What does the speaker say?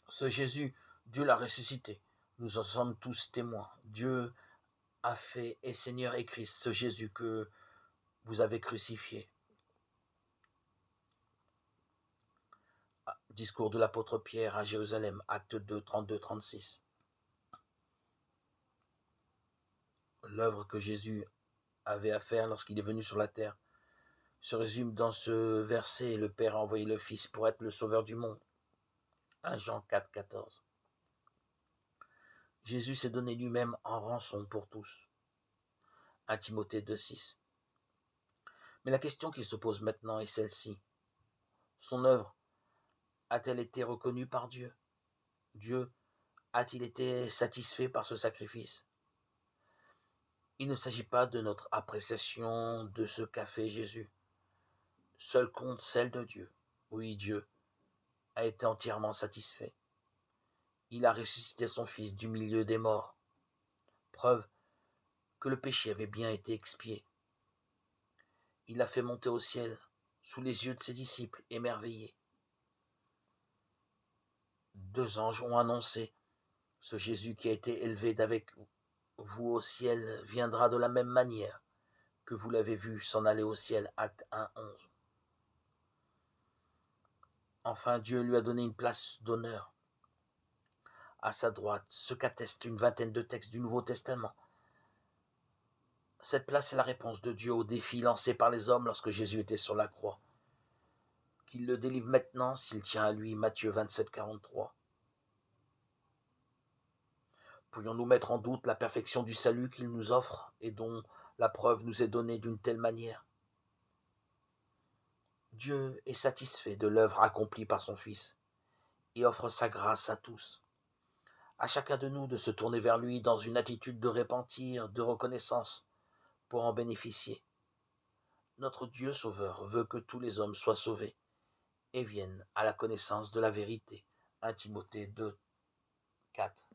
Ce Jésus, Dieu l'a ressuscité. Nous en sommes tous témoins. Dieu a fait et Seigneur et Christ, ce Jésus que vous avez crucifié. Discours de l'apôtre Pierre à Jérusalem, acte 2, 32-36. L'œuvre que Jésus avait à faire lorsqu'il est venu sur la terre se résume dans ce verset. Le Père a envoyé le Fils pour être le sauveur du monde. 1 Jean 4, 14. Jésus s'est donné lui-même en rançon pour tous. 1 Timothée 2, 6. Mais la question qui se pose maintenant est celle-ci. Son œuvre a-t-elle été reconnue par Dieu? Dieu a-t-il été satisfait par ce sacrifice? Il ne s'agit pas de notre appréciation de ce qu'a fait Jésus. Seule compte celle de Dieu. Oui, Dieu a été entièrement satisfait. Il a ressuscité son Fils du milieu des morts. Preuve que le péché avait bien été expié. Il l'a fait monter au ciel sous les yeux de ses disciples émerveillés. 2 anges ont annoncé: ce Jésus qui a été élevé d'avec vous au ciel viendra de la même manière que vous l'avez vu s'en aller au ciel. Acte 1, 11. Enfin, Dieu lui a donné une place d'honneur à sa droite, ce qu'atteste une vingtaine de textes du Nouveau Testament. Cette place est la réponse de Dieu au défi lancé par les hommes lorsque Jésus était sur la croix. Qu'il le délivre maintenant s'il tient à lui. Matthieu 27, 43. Pourrions-nous mettre en doute la perfection du salut qu'il nous offre et dont la preuve nous est donnée d'une telle manière? Dieu est satisfait de l'œuvre accomplie par son Fils et offre sa grâce à tous. À chacun de nous de se tourner vers lui dans une attitude de repentir, de reconnaissance, pour en bénéficier. Notre Dieu sauveur veut que tous les hommes soient sauvés et viennent à la connaissance de la vérité. 1 Timothée 2, 4.